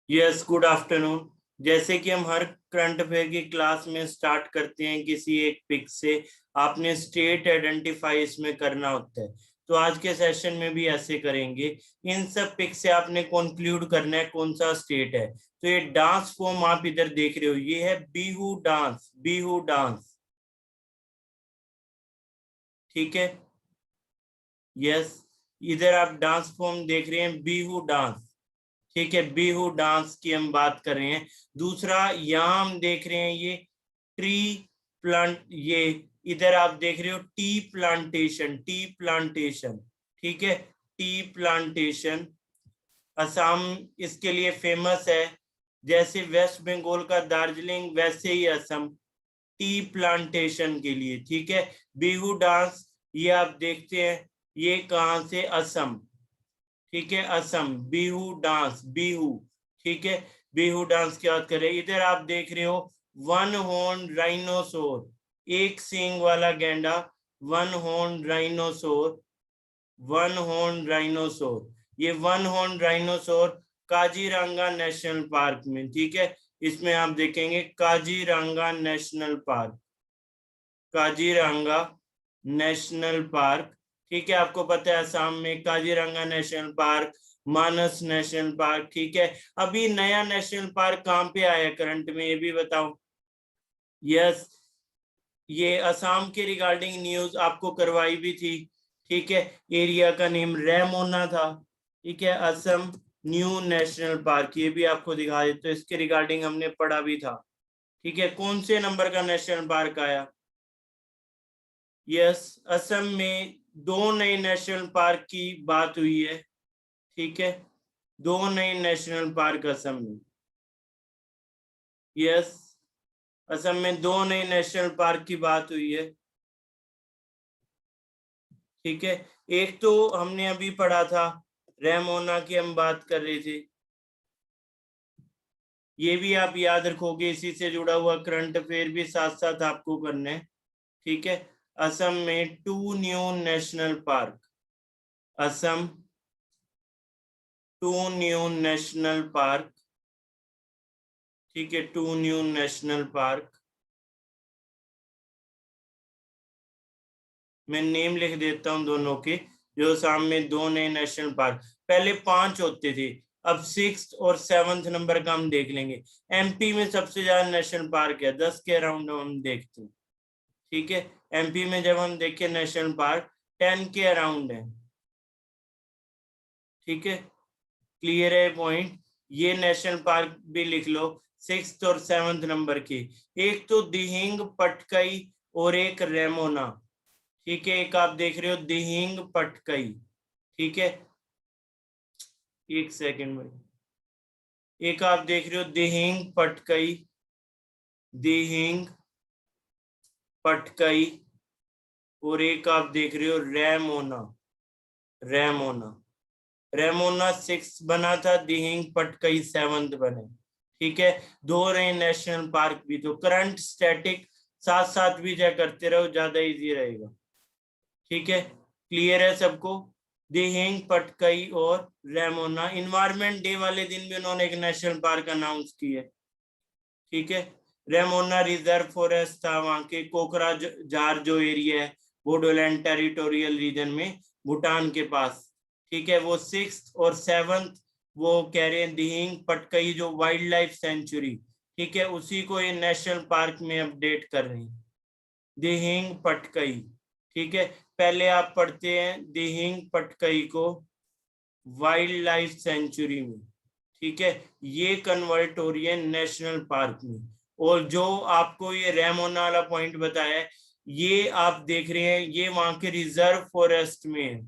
Yes, good afternoon. जैसे कि हम हर करंट अफेयर की क्लास में स्टार्ट करते हैं किसी एक पिक से, आपने स्टेट आइडेंटिफाई इसमें करना होता है। तो आज के सेशन में भी ऐसे करेंगे। इन सब पिक से आपने कंक्लूड करना है कौन सा स्टेट है। तो ये डांस फॉर्म आप इधर देख रहे हो, ये है बिहू डांस, बिहू डांस। ठीक है, यस। इधर आप डांस फॉर्म देख रहे हैं, बिहू डांस। ठीक है, बिहू डांस की हम बात कर रहे हैं। दूसरा यहाँ हम देख रहे हैं ये ट्री प्लांट, ये इधर आप देख रहे हो टी प्लांटेशन, टी प्लांटेशन। ठीक है, टी प्लांटेशन। असम इसके लिए फेमस है। जैसे वेस्ट बंगाल का दार्जिलिंग, वैसे ही असम टी प्लांटेशन के लिए। ठीक है, बिहू डांस ये आप देखते हैं, ये कहाँ से, असम। ठीक है, असम बिहू डांस, बिहू। ठीक है, बिहू डांस की बात करें। इधर आप देख रहे हो वन हॉर्न राइनोसोर, एक सींग वाला गैंडा, one horn rhinoceros, one horn rhinoceros. ये one horn rhinoceros Kaziranga national park में। ठीक है, इसमें आप देखेंगे Kaziranga national park, Kaziranga national park. ठीक है, आपको पता है असम में Kaziranga national park, Manas national park. ठीक है, अभी नया नेशनल पार्क कहाँ पे आया करंट में, ये भी बताओ। यस, ये असम के रिगार्डिंग न्यूज आपको करवाई भी थी। ठीक है, एरिया का नेम रेमोना था। ठीक है, असम न्यू नेशनल पार्क, ये भी आपको दिखा देते, तो इसके रिगार्डिंग हमने पढ़ा भी था। ठीक है, कौन से नंबर का नेशनल पार्क आया। यस, असम में दो नए नेशनल पार्क की बात हुई है। ठीक है, दो नए नेशनल पार्क असम में। यस, असम में दो नए नेशनल पार्क की बात हुई है। ठीक है, एक तो हमने अभी पढ़ा था, रेमोना की हम बात कर रहे थे। ये भी आप याद रखोगे, इसी से जुड़ा हुआ करंट अफेयर भी साथ साथ आपको करना है। ठीक है, असम में two new national park, Assam two new national park. ठीक है, टू न्यू नेशनल पार्क। मैं नेम लिख देता हूं दोनों के, जो सामने दो नए नेशनल पार्क, पहले 5 होते थे, अब 6th और 7th नंबर का हम देख लेंगे। एमपी में सबसे ज्यादा नेशनल पार्क है, 10 के अराउंड हम देखते हैं। ठीक है, एमपी में जब हम देखें नेशनल पार्क 10 के अराउंड है। ठीक है, क्लियर है पॉइंट। ये नेशनल पार्क भी लिख लो, 6th और 7th नंबर के। एक तो दिहिंग पटकई और एक रेमोना। ठीक है, एक आप देख रहे हो दिहिंग पटकई। ठीक है, एक सेकंड में, एक आप देख रहे हो दिहिंग पटकई, दिहिंग पटकई, और एक आप देख रहे हो रेमोना, रेमोना। रेमोना 6 बना था, दिहिंग पटकई 7th बने। ठीक है, दो रहे नेशनल पार्क भी। तो करंट स्टैटिक साथ साथ भी जा करते रहो, ज्यादा इजी रहेगा। ठीक है, क्लियर है सबको। दिहिंग पटकई और रेमोना। इन्वायरमेंट डे वाले दिन भी उन्होंने एक नेशनल पार्क अनाउंस किया। ठीक है, रेमोना रिजर्व फॉरेस्ट था, वहां के कोकराझार जो एरिया है बोडोलैंड टेरिटोरियल रीजन में, भूटान के पास। ठीक है, वो 6th और 7th वो कह रहे हैं दिहिंग पटकई जो वाइल्ड लाइफ सेंचुरी। ठीक है, उसी को ये नेशनल पार्क में अपडेट कर रहे हैं, दिहिंग पटकई। ठीक है, पहले आप पढ़ते हैं दिहिंग पटकई को वाइल्ड लाइफ सेंचुरी में। ठीक है, ये कन्वर्ट हो रही है नेशनल पार्क में। और जो आपको ये रेमोना वाला पॉइंट बताया है, ये आप देख रहे हैं, ये वहां के रिजर्व फॉरेस्ट में है।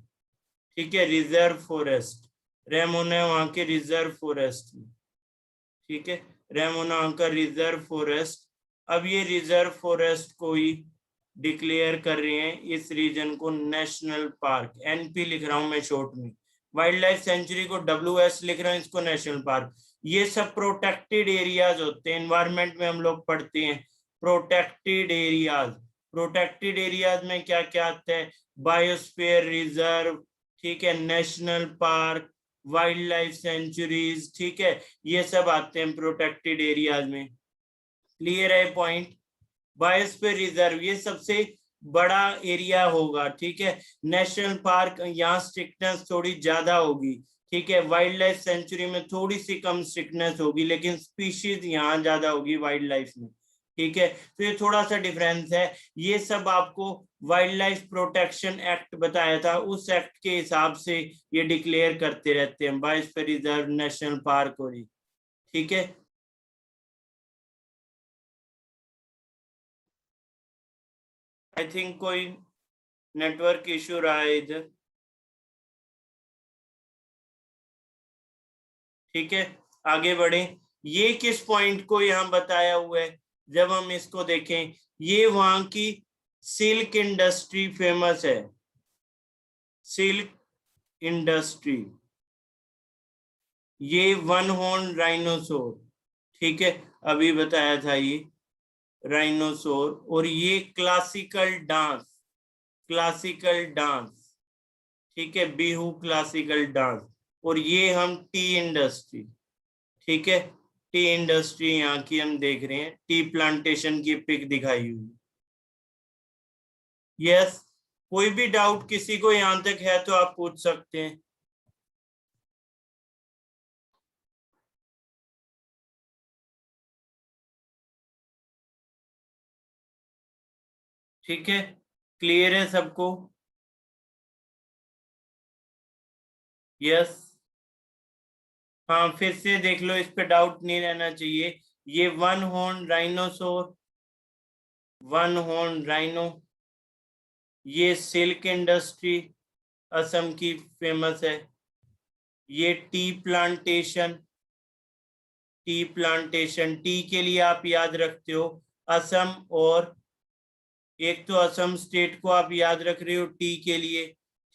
ठीक है, रिजर्व फॉरेस्ट, रेमोना वहां के रिजर्व फॉरेस्ट में। ठीक है, रेमोना वहां का रिजर्व फॉरेस्ट। अब ये रिजर्व फॉरेस्ट को ही डिक्लेयर कर रहे हैं, इस रीजन को नेशनल पार्क, एनपी लिख रहा हूं मैं शॉर्ट में। वाइल्ड लाइफ सेंचुरी को डब्ल्यूएस लिख रहे हैं, इसको नेशनल पार्क। ये सब प्रोटेक्टेड एरियाज होते हैं, एनवायरमेंट में हम लोग पढ़ते हैं प्रोटेक्टेड एरियाज। प्रोटेक्टेड एरियाज में क्या क्या आता है, बायोस्फीयर रिजर्व, ठीक है, national park, wild life sanctuaries, ठीक है, ये सब आते हैं प्रोटेक्टेड एरियाज में। क्लियर है पॉइंट? बायोस्फीयर रिजर्व ये सबसे बड़ा एरिया होगा, ठीक है। नेशनल पार्क यहाँ स्ट्रिक्टनेस थोड़ी ज्यादा होगी, ठीक है। वाइल्ड लाइफ सेंचुरी में थोड़ी सी कम स्ट्रिक्टनेस होगी, लेकिन स्पीशीज यहाँ ज्यादा होगी वाइल्ड लाइफ में, ठीक है। तो ये थोड़ा सा डिफरेंस है। ये सब आपको वाइल्ड लाइफ प्रोटेक्शन एक्ट बताया था, उस एक्ट के हिसाब से ये डिक्लेयर करते रहते हैं, बायोस्फीयर रिजर्व, नेशनल पार्क और ये, ठीक है। आई थिंक कोई नेटवर्क इशू रहा है इधर, ठीक है। आगे बढ़े। ये किस पॉइंट को यहाँ बताया हुआ है, जब हम इसको देखें, ये वहां की सिल्क इंडस्ट्री फेमस है, सिल्क इंडस्ट्री, ये वन हॉर्न राइनोसोर, ठीक है, अभी बताया था ये राइनोसोर। और ये क्लासिकल डांस, क्लासिकल डांस, ठीक है, बिहू क्लासिकल डांस। और ये हम टी इंडस्ट्री, ठीक है, टी इंडस्ट्री यहाँ की हम देख रहे हैं, टी प्लांटेशन की पिक दिखाई हुई। यस, कोई भी डाउट किसी को यहाँ तक है तो आप पूछ सकते हैं। ठीक है, क्लियर है सबको? यस। हाँ, फिर से देख लो, इस पे डाउट नहीं रहना चाहिए। ये one horn rhinoceros, one horn rhino, ये सिल्क इंडस्ट्री असम की फेमस है, ये tea plantation, tea plantation, T के लिए आप याद रखते हो असम, और एक तो असम स्टेट को आप याद रख रहे हो टी के लिए,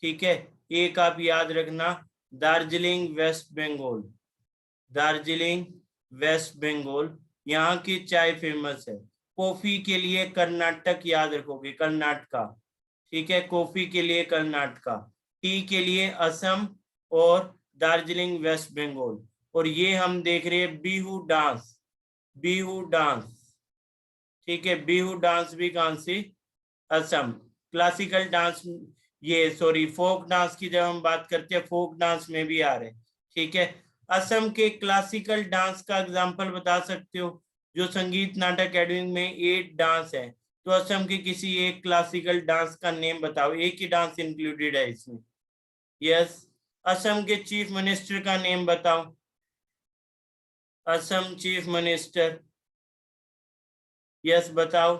ठीक है। एक आप याद रखना दार्जिलिंग वेस्ट बंगाल, दार्जिलिंग वेस्ट बंगाल, यहाँ की चाय फेमस है। कॉफी के लिए कर्नाटक याद रखोगे, कर्नाटका, ठीक है, कॉफी के लिए कर्नाटका, टी के लिए असम और दार्जिलिंग वेस्ट बंगाल। और ये हम देख रहे हैं बिहू डांस, बिहू डांस, ठीक है, बिहू डांस भी कहां से, असम। क्लासिकल डांस, ये सॉरी फोक डांस की जब हम बात करते हैं, फोक डांस में भी आ रहे हैं, ठीक है। असम के क्लासिकल डांस का एग्जांपल बता सकते हो? जो संगीत नाटक एकेडमी में 8 डांस है, तो असम के किसी एक क्लासिकल डांस का नेम बताओ, एक ही डांस इंक्लूडेड है इसमें। यस। असम के चीफ मिनिस्टर का नेम बताओ, असम चीफ मिनिस्टर, यस बताओ।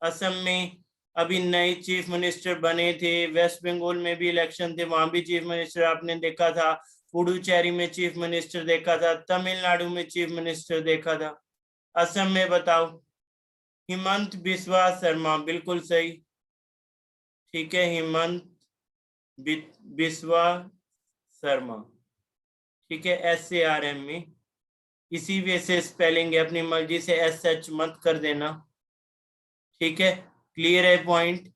असम में अभी नए चीफ मिनिस्टर बने थे, वेस्ट बंगाल में भी इलेक्शन थे, वहां भी चीफ मिनिस्टर आपने देखा था, पुडुचेरी में चीफ मिनिस्टर देखा था, तमिलनाडु में चीफ मिनिस्टर देखा था। असम में बताओ, हिमंत बिस्वा शर्मा, बिल्कुल सही, ठीक है, हिमंत बिस्वा शर्मा, ठीक है, SARM में, इसी वे से स्पेलिंग है, अपनी मर्जी से SH मत कर देना, ठीक है। क्लियर है पॉइंट?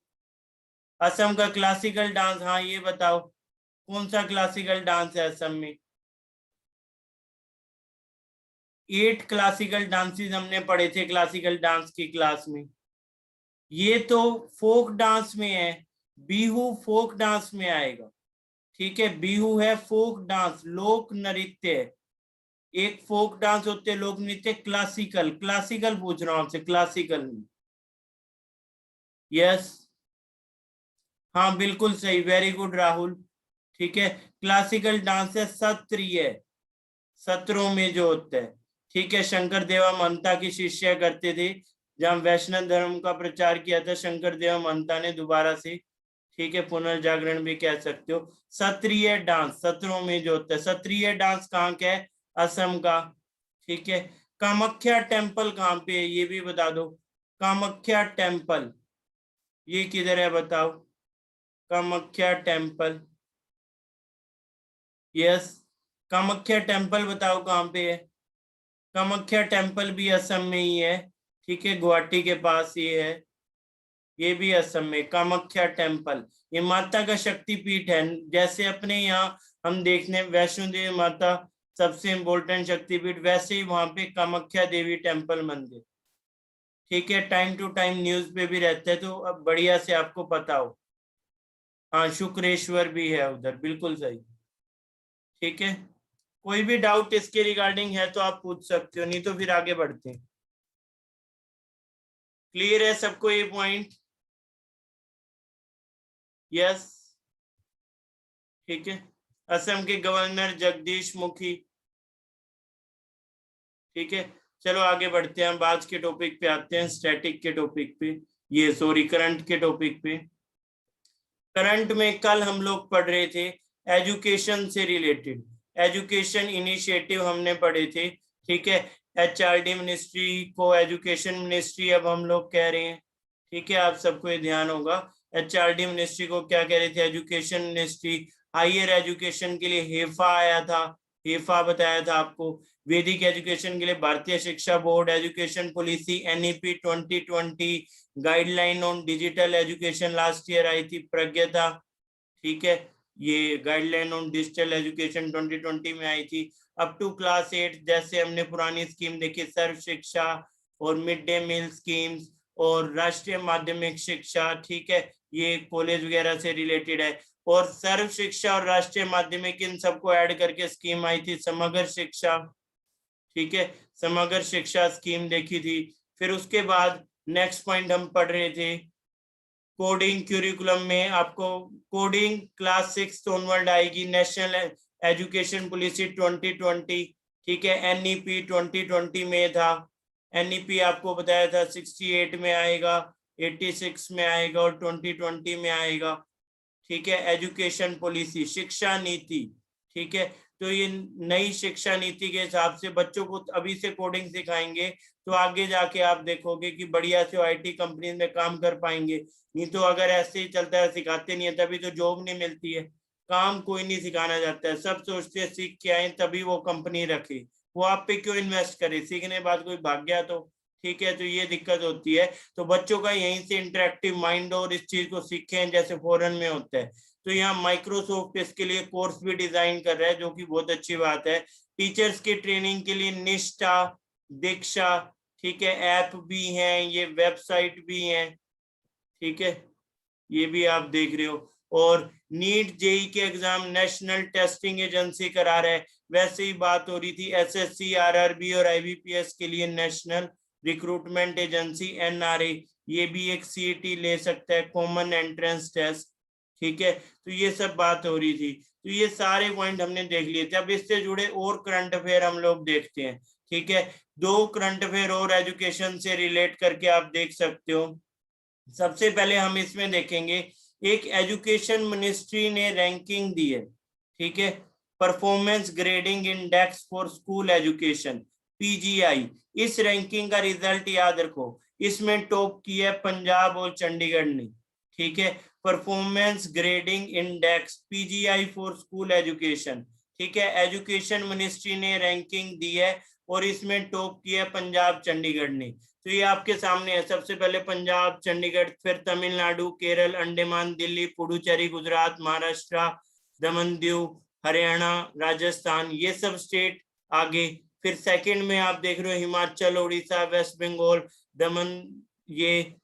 असम का क्लासिकल डांस, हाँ ये बताओ कौन सा क्लासिकल डांस है असम में? 8 क्लासिकल डांसेस हमने पढ़े थे क्लासिकल डांस की क्लास में। ये तो फोक डांस में है, बिहू फोक डांस में आएगा, ठीक है। बिहू है फोक डांस, लोक नृत्य है। एक फोक डांस होते हैं लोक नृत्य, क्लासिकल, क्लासिकल पूछ रहा हूं आपसे, क्लासिकल में। यस, हाँ बिल्कुल सही, वेरी गुड राहुल, ठीक है। क्लासिकल डांस है सत्रिय, सत्रों में जो होता है, ठीक है। शंकर देवा महंता की शिष्या करते थे, जहां वैष्णव धर्म का प्रचार किया था शंकर देवा महंता ने दोबारा से, ठीक है, पुनर्जागरण भी कह सकते हो। सत्रिय डांस, सत्रों में जो होता है, सत्रिय डांस कहाँ का है? असम का, ठीक है। कामाख्या टेम्पल कहाँ पे है ये भी बता दो, कामाख्या टेम्पल ये किधर है बताओ, Kamakhya temple, yes. Kamakhya temple बताओ कहाँ पे है? कामाख्या टेम्पल भी असम में ही है, ठीक है, गुवाहाटी के पास ये है, ये भी असम में कामाख्या टेम्पल। ये माता का शक्ति पीठ है, जैसे अपने यहाँ हम देखने वैष्णो देवी माता सबसे इम्पोर्टेंट शक्तिपीठ, वैसे ही वहां पे कामाख्या देवी टेम्पल मंदिर। ठीक है, टाइम टू टाइम न्यूज पे भी रहते हैं, तो अब बढ़िया से आपको पता हो। हाँ, शुक्रेश्वर भी है उधर, बिल्कुल सही। ठीक है, कोई भी डाउट इसके रिगार्डिंग है तो आप पूछ सकते हो, नहीं तो फिर आगे बढ़ते हैं। क्लियर है सबको ये पॉइंट? यस, ठीक है। असम के गवर्नर जगदीश मुखी। ठीक है, चलो आगे बढ़ते हैं, हम आज के टॉपिक पे आते हैं, स्टैटिक के टॉपिक पे, ये सॉरी करंट के टॉपिक पे। करंट में कल हम लोग पढ़ रहे थे एजुकेशन से रिलेटेड, एजुकेशन इनिशिएटिव हमने पढ़े थे। ठीक है, एचआरडी मिनिस्ट्री को एजुकेशन मिनिस्ट्री अब हम लोग कह रहे हैं। ठीक है, आप सबको ये ध्यान होगा, एचआरडी मिनिस्ट्री को क्या कह रहे थे, एजुकेशन मिनिस्ट्री। हायर एजुकेशन के लिए हेफा आया था, हेफा बताया था आपको। वैदिक एजुकेशन के लिए भारतीय शिक्षा board, education policy NEP 2020, guideline on digital education last year I थी, प्रज्ञता। ठीक है, ये गाइडलाइन ऑन डिजिटल एजुकेशन 2020 में आई थी। अप टू क्लास 8 जैसे हमने पुरानी स्कीम देखी, सर्व शिक्षा और मिड डे मील स्कीम्स और राष्ट्रीय माध्यमिक शिक्षा। ठीक है, ये कॉलेज वगैरह से रिलेटेड है। और सर्व शिक्षा और राष्ट्रीय माध्यमिक, इन सबको ऐड करके स्कीम आई थी समग्र शिक्षा। ठीक है, समग्र शिक्षा स्कीम देखी थी। फिर उसके बाद नेक्स्ट पॉइंट हम पढ़ रहे थे कोडिंग क्यूरिकुलम में, आपको कोडिंग क्लास 6 ऑनवर्ड आएगी, नेशनल एजुकेशन पॉलिसी 2020। ठीक है, एनईपी 2020 में था, एनईपी आपको बताया था 68 में आएगा, 86 में आएगा और 2020 में आएगा। ठीक है, एजुकेशन पॉलिसी शिक्षा नीति। ठीक है, तो ये नई शिक्षा नीति के हिसाब से बच्चों को अभी से कोडिंग सिखाएंगे, तो आगे जाके आप देखोगे कि बढ़िया से आईटी कंपनी में काम कर पाएंगे। नहीं तो अगर ऐसे ही चलता है, सिखाते नहीं है, तभी तो जॉब नहीं मिलती है। काम कोई नहीं सिखाना चाहता है, सब सोचते हैं सीख के आए तभी वो कंपनी रखे, वो आप पे क्यों इन्वेस्ट करे, सीखने के बाद कोई भाग गया तो। ठीक है, तो ये दिक्कत होती है। तो बच्चों का यहीं से इंटरेक्टिव माइंड और इस चीज को सीखें जैसे फॉरेन में होता है। तो यहाँ माइक्रोसॉफ्ट इसके लिए कोर्स भी डिजाइन कर रहा है, जो कि बहुत अच्छी बात है। टीचर्स की ट्रेनिंग के लिए निष्ठा, दीक्षा, ठीक है, ऐप भी हैं, ये वेबसाइट भी है। ठीक है, ये भी आप देख रहे हो। और नीट जेई के एग्जाम नेशनल टेस्टिंग एजेंसी करा रहा है। वैसे ही बात हो रही थी एसएससी, आरआरबी और आईबीपीएस के लिए नेशनल रिक्रूटमेंट एजेंसी एनआरए, ये भी एक सीईटी ले सकता है, कॉमन एंट्रेंस टेस्ट। ठीक है, तो ये सब बात हो रही थी। तो ये सारे पॉइंट हमने देख लिए थे। अब इससे जुड़े और करंट अफेयर हम लोग देखते हैं। ठीक है, दो करंट अफेयर और एजुकेशन से रिलेट करके आप देख सकते हो। सबसे पहले हम इसमें देखेंगे, एक एजुकेशन मिनिस्ट्री ने रैंकिंग दी है। ठीक है, performance grading index for school education, PGI. इस रैंकिंग का रिजल्ट याद रखो, इसमें टॉप किया है पंजाब और चंडीगढ़ ने। ठीक है, performance grading index PGI for school education. ठीक है, एजुकेशन मिनिस्ट्री ने रैंकिंग दी है और इसमें टॉप किया है पंजाब चंडीगढ़ ने। तो ये आपके सामने है, सबसे पहले पंजाब, चंडीगढ़, फिर तमिलनाडु, केरल, अंडमान, दिल्ली, पुडुचेरी, गुजरात, महाराष्ट्र, दमन दीव, हरियाणा, राजस्थान, ये सब स्टेट आगे। फिर सेकंड में आप देख रहे हो हिमाचल, उड़ीसा, वेस्ट बंगाल, दमन, ये,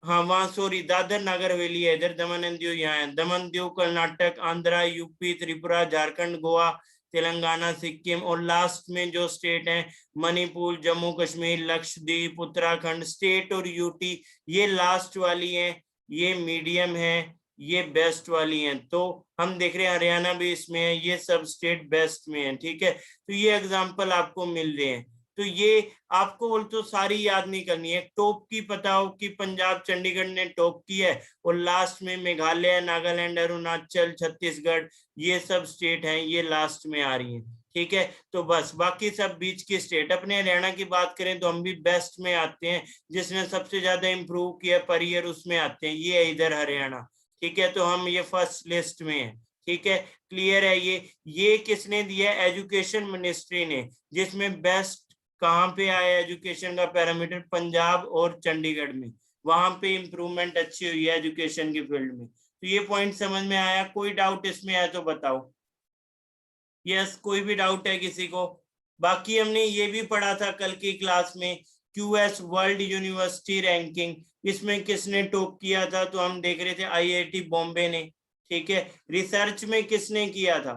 हाँ वहां सॉरी दादर नागर हवेली है इधर, दमन एंड दीव यहाँ है, दमन दीव, कर्नाटक, आंध्रा, यूपी, त्रिपुरा, झारखंड, गोवा, तेलंगाना, सिक्किम, और लास्ट में जो स्टेट है मणिपुर, जम्मू कश्मीर, लक्षद्वीप, उत्तराखंड स्टेट और यूटी, ये लास्ट वाली है, ये मीडियम है, ये बेस्ट वाली हैं। तो हम देख रहे हैं हरियाणा भी इसमें है, ये सब स्टेट बेस्ट में है। ठीक है, तो ये एग्जाम्पल आपको मिल रहे हैं। तो ये आपको तो सारी याद नहीं करनी है, टॉप की पता हो कि पंजाब चंडीगढ़ ने टॉप की है, और लास्ट में मेघालय, नागालैंड, अरुणाचल, छत्तीसगढ़, ये सब स्टेट हैं, ये लास्ट में आ रही हैं। ठीक है, तो बस बाकी सब बीच की स्टेट। अपने हरियाणा की बात करें तो हम भी बेस्ट में आते हैं, जिसने सबसे ज्यादा इंप्रूव किया पर ईयर उसमें आते हैं, ये है इधर हरियाणा। ठीक है, तो हम ये फर्स्ट लिस्ट में है। ठीक है, क्लियर है ये किसने दिया, एजुकेशन मिनिस्ट्री ने, जिसमें बेस्ट कहाँ पे आया एजुकेशन का पैरामीटर, पंजाब और चंडीगढ़ में, वहां पे इंप्रूवमेंट अच्छी हुई है एजुकेशन की फील्ड में। तो ये पॉइंट समझ में आया, कोई डाउट इसमें आया तो बताओ। यस, कोई भी डाउट है किसी को? बाकी हमने ये भी पढ़ा था कल की क्लास में, क्यूएस वर्ल्ड यूनिवर्सिटी रैंकिंग, इसमें किसने टॉप किया था? तो हम देख रहे थे आईआईटी बॉम्बे ने। ठीक है, रिसर्च में किसने किया था?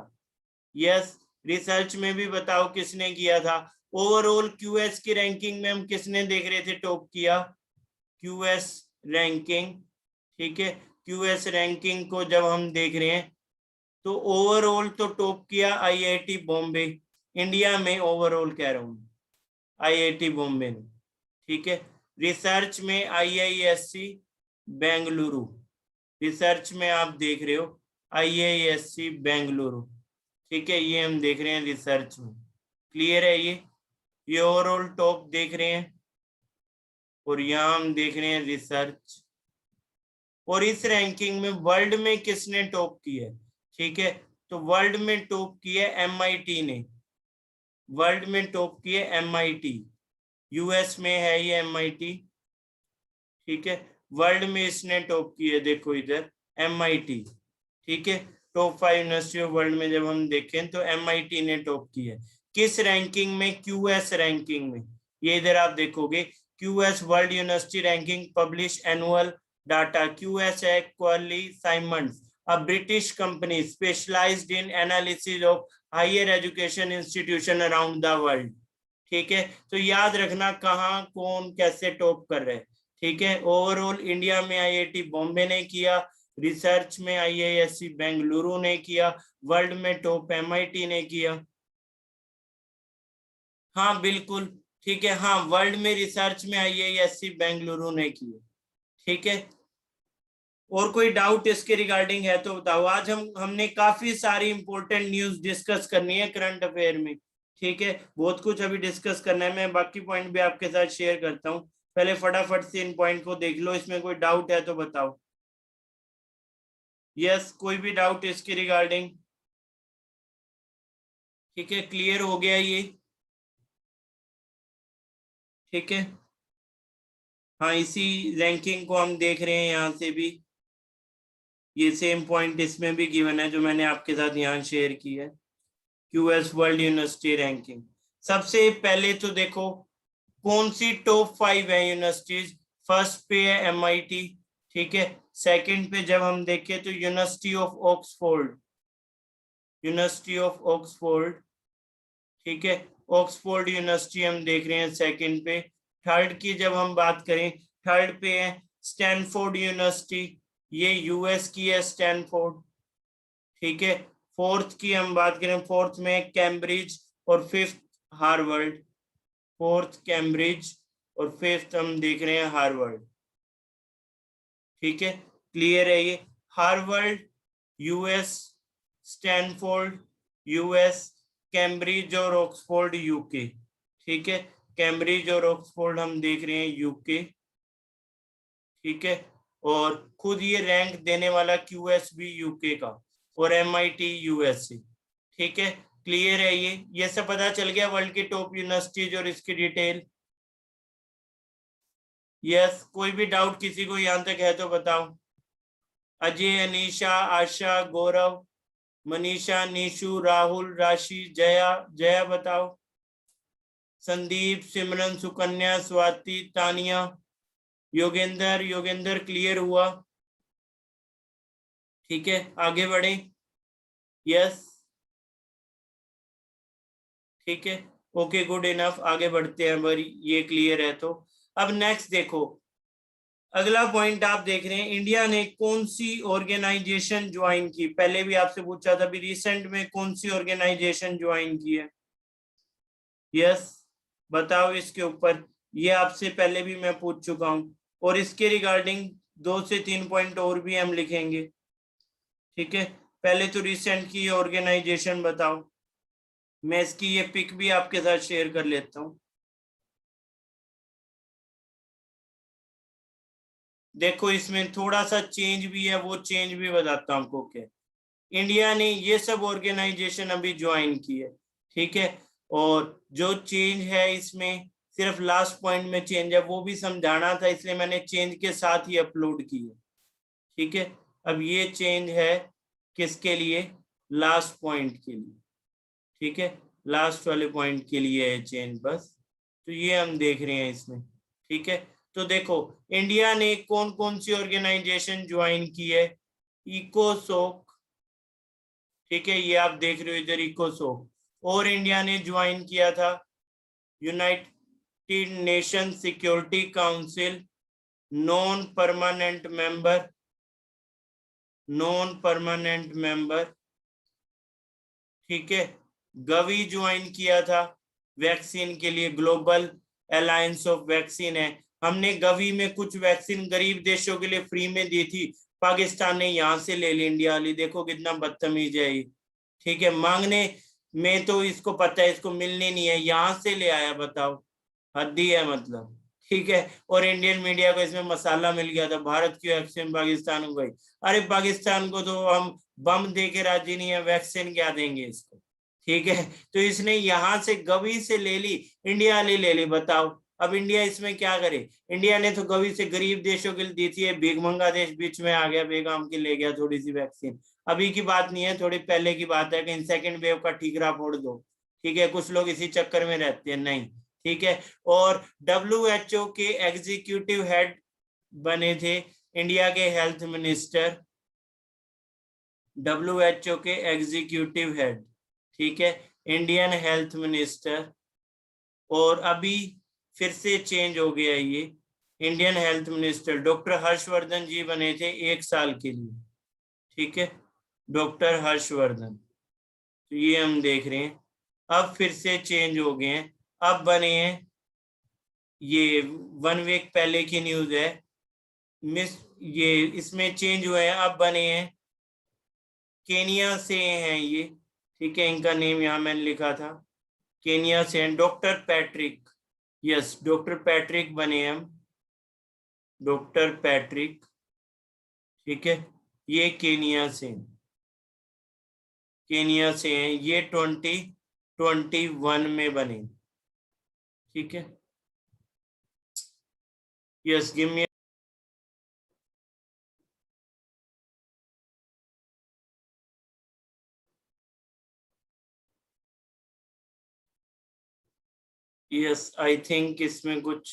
यस, रिसर्च में भी बताओ किसने किया था? ओवरऑल क्यूएस की रैंकिंग में हम किसने देख रहे थे टॉप किया? QS ranking. ठीक है, क्यूएस रैंकिंग को जब हम देख रहे हैं तो ओवरऑल तो टॉप किया आईआईटी बॉम्बे, इंडिया में ओवरऑल कह रहा हूं, आईआईटी बॉम्बे ने। ठीक है, रिसर्च में आईआईएससी बेंगलुरु, रिसर्च में आप देख रहे हो आईआईएससी बेंगलुरु। ठीक है, ये हम देख रहे हैं रिसर्च में। क्लियर है? ये ओवरऑल टॉप देख रहे हैं, और यहाँ हम देख रहे हैं रिसर्च। और इस रैंकिंग में वर्ल्ड में किसने टॉप किया है? ठीक है, तो वर्ल्ड में टॉप किया एमआईटी ने, वर्ल्ड में टॉप किया एमआईटी, यूएस में है ये एमआईटी। ठीक है, वर्ल्ड में इसने टॉप किया, देखो इधर एमआईटी। ठीक है, टॉप 5 यूनिवर्सिटी ऑफ वर्ल्ड में जब हम देखें तो एमआईटी ने टॉप किया। किस रैंकिंग में? क्यूएस रैंकिंग में। ये इधर आप देखोगे, QS world university ranking publish annual data. QS है क्वाली Symonds, a British company specialized in analysis of higher education institution around the world। ठीक है, तो याद रखना कहाँ कौन कैसे टॉप कर रहे हैं। ठीक है, ओवरऑल इंडिया में आईआईटी बॉम्बे ने किया, रिसर्च में आईआईएससी बेंगलुरु ने किया, वर्ल्ड में टॉप एमआईटी ने किया। हाँ बिल्कुल, ठीक है, हाँ वर्ल्ड में रिसर्च में आईआईएससी बेंगलुरु ने किया। ठीक है, और कोई डाउट इसके रिगार्डिंग है तो बताओ। आज हमने काफी सारी इंपॉर्टेंट न्यूज डिस्कस करनी है करंट अफेयर में। ठीक है, बहुत कुछ अभी डिस्कस करना है, मैं बाकी पॉइंट भी आपके साथ शेयर करता हूँ। पहले फटाफट से इन पॉइंट को देख लो, इसमें कोई डाउट है तो बताओ। यस, कोई भी डाउट इसके रिगार्डिंग? ठीक है, क्लियर हो गया ये? ठीक है, हाँ इसी रैंकिंग को हम देख रहे हैं यहाँ से भी, ये सेम पॉइंट इसमें भी गिवन है जो मैंने आपके साथ यहाँ शेयर की है। क्यूएस वर्ल्ड यूनिवर्सिटी रैंकिंग, सबसे पहले तो देखो कौन सी टॉप 5 है यूनिवर्सिटीज। फर्स्ट पे है एमआईटी। ठीक है, सेकंड पे जब हम देखें तो university of Oxford, university of Oxford. ठीक है, ऑक्सफोर्ड यूनिवर्सिटी हम देख रहे हैं सेकंड पे। थर्ड की जब हम बात करें, थर्ड पे है स्टैनफोर्ड यूनिवर्सिटी, ये यूएस की है स्टैनफोर्ड। ठीक है, फोर्थ की हम बात करें, फोर्थ में कैम्ब्रिज और फिफ्थ हार्वर्ड, फोर्थ कैम्ब्रिज और फिफ्थ हम देख रहे हैं हार्वर्ड। ठीक है, क्लियर है ये? Harvard US, Stanford US, Cambridge और ऑक्सफोर्ड यूके। ठीक है, कैम्ब्रिज और ऑक्सफोर्ड हम देख रहे हैं यूके। ठीक है, और खुद ये रैंक देने वाला क्यूएस भी यूके का, और एमआईटी यूएस से। ठीक है, क्लियर है ये सब पता चल गया वर्ल्ड की टॉप यूनिवर्सिटीज और इसकी डिटेल। यस, कोई भी डाउट किसी को यहां तक है तो बताओ। अजय, अनीशा, आशा, गौरव, मनीषा, निशु, राहुल, राशि, जया, जया बताओ। संदीप, सिमरन, सुकन्या, स्वाति, तानिया, योगेंद्र, योगेंद्र क्लियर हुआ? ठीक है, आगे बढ़े। यस, ठीक है, ओके, गुड इनफ, आगे बढ़ते हैं। बड़ी ये क्लियर है तो अब नेक्स्ट देखो, अगला पॉइंट आप देख रहे हैं, इंडिया ने कौन सी ऑर्गेनाइजेशन ज्वाइन की? पहले भी आपसे पूछा था, अभी रिसेंट में कौन सी ऑर्गेनाइजेशन ज्वाइन की है? यस, बताओ इसके ऊपर। ये आपसे पहले भी मैं पूछ चुका हूं, और इसके रिगार्डिंग 2 से 3 पॉइंट और भी हम लिखेंगे। ठीक है, पहले तो रिसेंट की ऑर्गेनाइजेशन बताओ, मैं इसकी ये पिक भी आपके साथ शेयर कर लेता हूँ। देखो इसमें थोड़ा सा चेंज भी है, वो चेंज भी बताता हूँ आपको क्या। इंडिया ने ये सब ऑर्गेनाइजेशन अभी ज्वाइन की है। ठीक है, और जो चेंज है इसमें सिर्फ लास्ट पॉइंट में चेंज है, वो भी समझाना था इसलिए मैंने चेंज के साथ ही अपलोड की है। ठीक है, अब ये चेंज है किसके लिए? लास्ट पॉइंट के लिए। ठीक है, लास्ट वाले पॉइंट के लिए है चेंज बस। तो ये हम देख रहे हैं इसमें। ठीक है, तो देखो इंडिया ने कौन कौन सी ऑर्गेनाइजेशन ज्वाइन की है। इकोसोक, ठीक है, ये आप देख रहे हो इधर इकोसोक। और इंडिया ने ज्वाइन किया था United nation security council, non permanent member, non permanent member. ठीक है, गवी ज्वाइन किया था वैक्सीन के लिए, ग्लोबल अलायंस ऑफ वैक्सीन है। हमने गवी में कुछ वैक्सीन गरीब देशों के लिए फ्री में दी थी, पाकिस्तान ने यहां से ले ली इंडिया वाली, देखो कितना बदतमीज है ये। ठीक है, मांगने में तो इसको पता है इसको मिलनी नहीं है, यहां से ले आया, बताओ, हद्दी है मतलब। ठीक है, और इंडियन मीडिया को इसमें मसाला मिल गया था, भारत की वैक्सीन पाकिस्तान को गई। अरे पाकिस्तान को तो हम बम दे के राजी नहीं है, वैक्सीन क्या देंगे इसको। ठीक है, तो इसने यहां से गवी से ले ली, इंडिया वाली ले ली, बताओ अब इंडिया इसमें क्या करे। इंडिया ने तो गवी से गरीब देशों के लिए दी थी, भीखमंगा देश बीच में आ गया, बेगाम की ले गया थोड़ी सी वैक्सीन। अभी की बात नहीं है, थोड़ी पहले की बात है, कहीं सेकंड वेव का ठीकरा फोड़ दो। ठीक है, कुछ लोग इसी चक्कर में रहते हैं, नहीं। ठीक है, और WHO के एग्जीक्यूटिव हेड बने थे इंडिया के हेल्थ मिनिस्टर, WHO के एग्जीक्यूटिव हेड, ठीक है, इंडियन हेल्थ मिनिस्टर। और अभी फिर से चेंज हो गया ये, Indian health minister doctor Harshvardhan ji बने थे 1 साल के लिए। ठीक है, डॉक्टर हर्षवर्धन, तो ये हम देख रहे हैं। अब फिर से चेंज हो गए हैं, अब बने हैं, ये 1 वीक पहले की न्यूज है, मिस, ये इसमें चेंज हुए हैं, अब बने हैं, केनिया से हैं ये। ठीक है, इनका नेम यहाँ मैंने लिखा था, केनिया से हैं doctor Patrick. Yes, doctor Patrick बने हम, डॉक्टर पैट्रिक। ठीक है, ये केनिया से हैं, केनिया से हैं, ये 2021 में बने। ठीक है, yes, give me. Yes, I think इसमें कुछ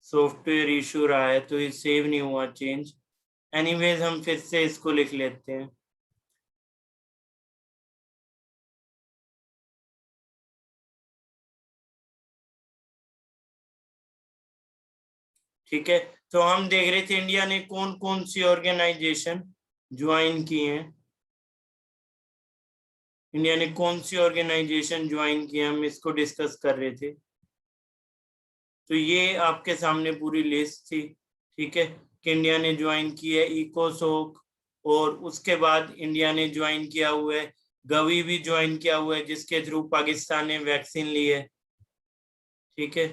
सॉफ्टवेयर इशू रहा है, तो ये सेव नहीं हुआ चेंज। एनीवेज हम फिर से इसको लिख लेते हैं। ठीक है, तो हम देख रहे थे इंडिया ने कौन कौन सी ऑर्गेनाइजेशन ज्वाइन की हैं, इंडिया ने कौन सी ऑर्गेनाइजेशन ज्वाइन की है, हम इसको डिस्कस कर रहे थे। तो ये आपके सामने पूरी लिस्ट थी। ठीक है, कि इंडिया ने ज्वाइन की है इकोसोक, और उसके बाद इंडिया ने ज्वाइन किया हुआ है, गवी भी ज्वाइन किया हुआ है, जिसके थ्रू पाकिस्तान ने वैक्सीन ली है। ठीक है,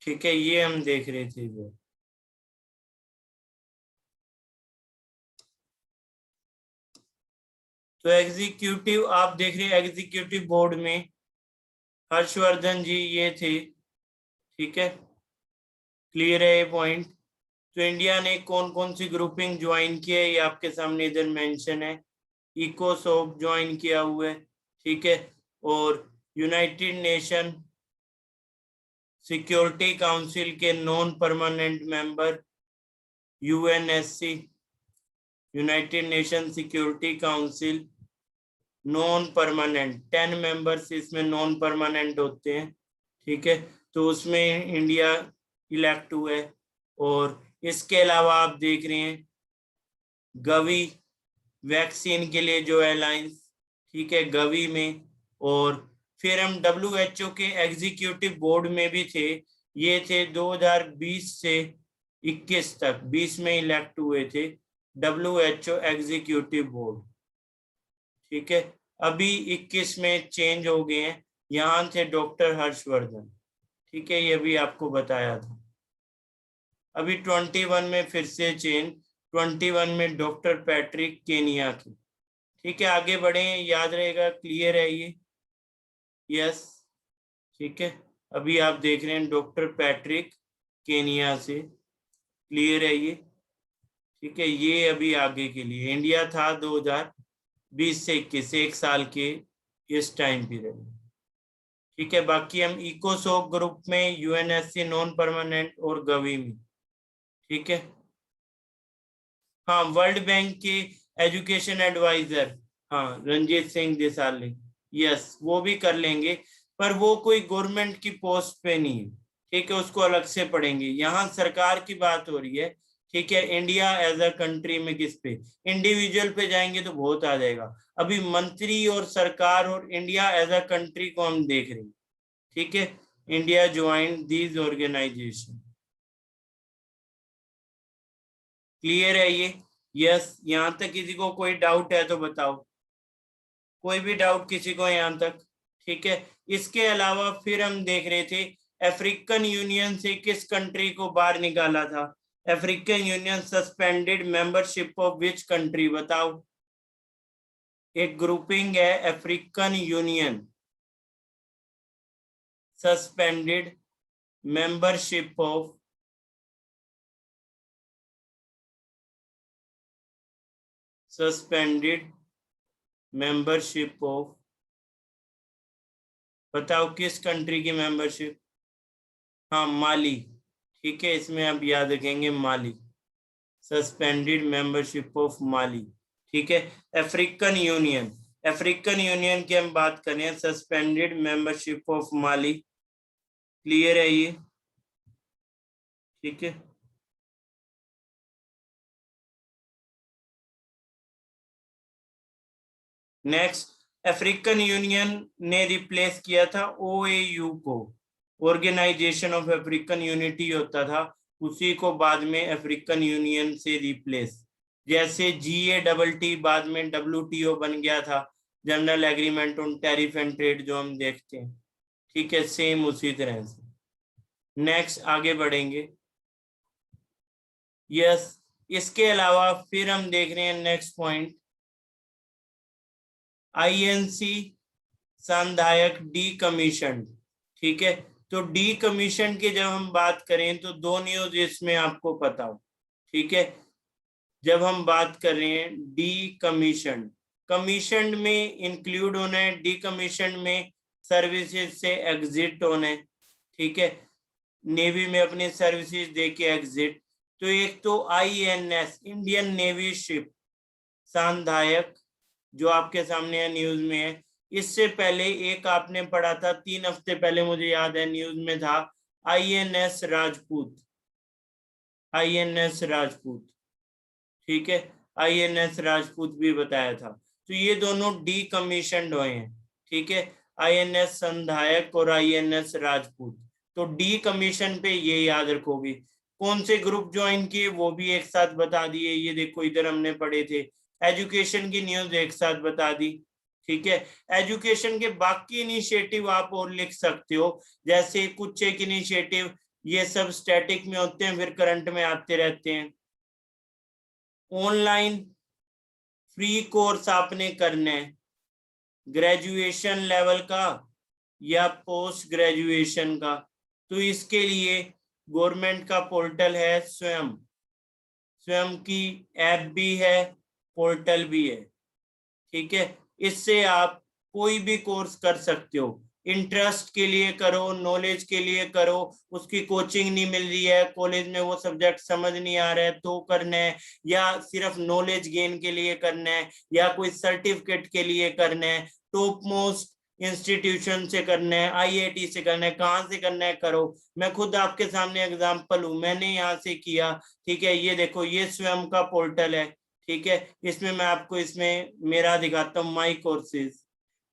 ठीक है, ये हम देख रहे थे वो। तो एग्जीक्यूटिव आप देख रहे हैं, एग्जीक्यूटिव बोर्ड में हर्षवर्धन जी ये थे। ठीक है, क्लियर है ये पॉइंट। तो इंडिया ने कौन कौन सी ग्रुपिंग ज्वाइन की है, ये आपके सामने इधर मेंशन है। इकोसोक ज्वाइन किया हुआ है। ठीक है, और यूनाइटेड नेशन सिक्योरिटी काउंसिल के non permanent member, UNSC, United nation security council non permanent, 10 members इसमें नॉन परमानेंट होते हैं। ठीक है, तो उसमें इंडिया इलेक्ट हुआ है। और इसके अलावा आप देख रहे हैं गवी वैक्सीन के लिए जो अलायंस, ठीक है, गवी में। और फिर हम WHO के एग्जीक्यूटिव बोर्ड में भी थे, ये थे 2020 से 21 तक, 20 में इलेक्ट हुए थे WHO एग्जीक्यूटिव बोर्ड। ठीक है, अभी 21 में चेंज हो गए हैं, यहाँ थे डॉक्टर हर्षवर्धन। ठीक है, ये भी आपको बताया था। अभी 21 में फिर से चेंज, 21 में डॉक्टर पैट्रिक केनिया की। ठीक है, आगे बढ़े, याद रहेगा, क्लियर है ये? यस, ठीक है। अभी आप देख रहे हैं डॉक्टर पैट्रिक केनिया से, क्लियर है ये? ठीक है, ये अभी आगे के लिए इंडिया था 2020 से 21, 1 साल के इस टाइम पीरियड में। ठीक है, बाकी हम इकोसोक ग्रुप में यूएनएससी नॉन परमानेंट और गवी में। ठीक है, हाँ, वर्ल्ड बैंक के एजुकेशन एडवाइजर, हाँ, रंजीत सिंह देसाली, यस, वो भी कर लेंगे, पर वो कोई गवर्नमेंट की पोस्ट पे नहीं है। ठीक है, उसको अलग से पढ़ेंगे। यहाँ सरकार की बात हो रही है। ठीक है, इंडिया एज अ कंट्री में किस पे, इंडिविजुअल पे जाएंगे तो बहुत आ जाएगा। अभी मंत्री और सरकार और इंडिया एज अ कंट्री को हम देख रहे हैं। ठीक है, India join these organisation. Clear है ये? यस, यहाँ तक किसी को कोई डाउट है तो बताओ, कोई भी डाउट किसी को यहाँ तक? ठीक है, इसके अलावा फिर हम देख रहे थे अफ्रीकन यूनियन से किस कंट्री को बाहर निकाला था। African union suspended membership of which country, बताओ? एक ग्रुपिंग है African union suspended membership of बताओ किस कंट्री की मेंबरशिप? हाँ, माली। ठीक है, इसमें आप याद रखेंगे माली, सस्पेंडेड मेंबरशिप ऑफ माली। ठीक है, अफ्रीकन यूनियन, अफ्रीकन यूनियन की हम बात करें, suspended membership of Mali. Clear है ये? ठीक है, नेक्स्ट, अफ्रीकन यूनियन ने रिप्लेस किया था ओएयू को, ऑर्गेनाइजेशन ऑफ अफ्रीकन यूनिटी होता था, उसी को बाद में अफ्रीकन यूनियन से रिप्लेस, जैसे GATT बाद में WTO बन गया था, general agreement on tariff and trade, जो हम देखते हैं। ठीक है, सेम उसी तरह से। नेक्स्ट आगे बढ़ेंगे। यस, इसके अलावा फिर हम देख रहे हैं नेक्स्ट पॉइंट, INC संधायक डी कमीशन। ठीक है, तो डी कमीशन की जब हम बात करें तो दो न्यूज इसमें आपको पता हो। ठीक है, जब हम बात कर रहे हैं डी कमीशन, कमीशन में इंक्लूड होना है, डी कमीशन में सर्विसेज से एग्जिट होना है। ठीक है, नेवी में अपनी सर्विसेज दे के एग्जिट। तो एक तो INS इंडियन नेवी शिप संधायक, जो आपके सामने न्यूज में है, इससे पहले एक आपने पढ़ा था 3 हफ्ते पहले, मुझे याद है न्यूज में था, INS राजपूत, INS राजपूत। ठीक है, INS राजपूत भी बताया था। तो ये दोनों डी कमीशनड हुए हैं। ठीक है, INS संधायक और INS राजपूत। तो डी कमीशन पे ये याद रखोगे। कौन से ग्रुप ज्वाइन किए वो भी एक साथ बता दिए, ये देखो इधर हमने पढ़े थे। एजुकेशन की न्यूज एक साथ बता दी। ठीक है, एजुकेशन के बाकी इनिशिएटिव आप और लिख सकते हो, जैसे कुछ एक इनिशिएटिव, ये सब स्टैटिक में होते हैं, फिर करंट में आते रहते हैं। ऑनलाइन फ्री कोर्स आपने करना है, ग्रेजुएशन लेवल का या पोस्ट ग्रेजुएशन का, तो इसके लिए गवर्नमेंट का पोर्टल है, स्वयं की ऐप भी है, पोर्टल भी है। ठीक है, इससे आप कोई भी कोर्स कर सकते हो, इंटरेस्ट के लिए करो, नॉलेज के लिए करो, उसकी कोचिंग नहीं मिल रही है, कॉलेज में वो सब्जेक्ट समझ नहीं आ रहा है तो करना है, या सिर्फ नॉलेज गेन के लिए करना है, या कोई सर्टिफिकेट के लिए करना है, टॉप मोस्ट इंस्टीट्यूशन से करना है, IIT से करना है, कहाँ से करना है करो। मैं खुद आपके सामने एग्जांपल हूँ, मैंने यहाँ से किया। ठीक है, ये देखो, ये स्वयं का पोर्टल है। ठीक है, इसमें मैं आपको इसमें मेरा दिखाता हूँ, माई कोर्सेज।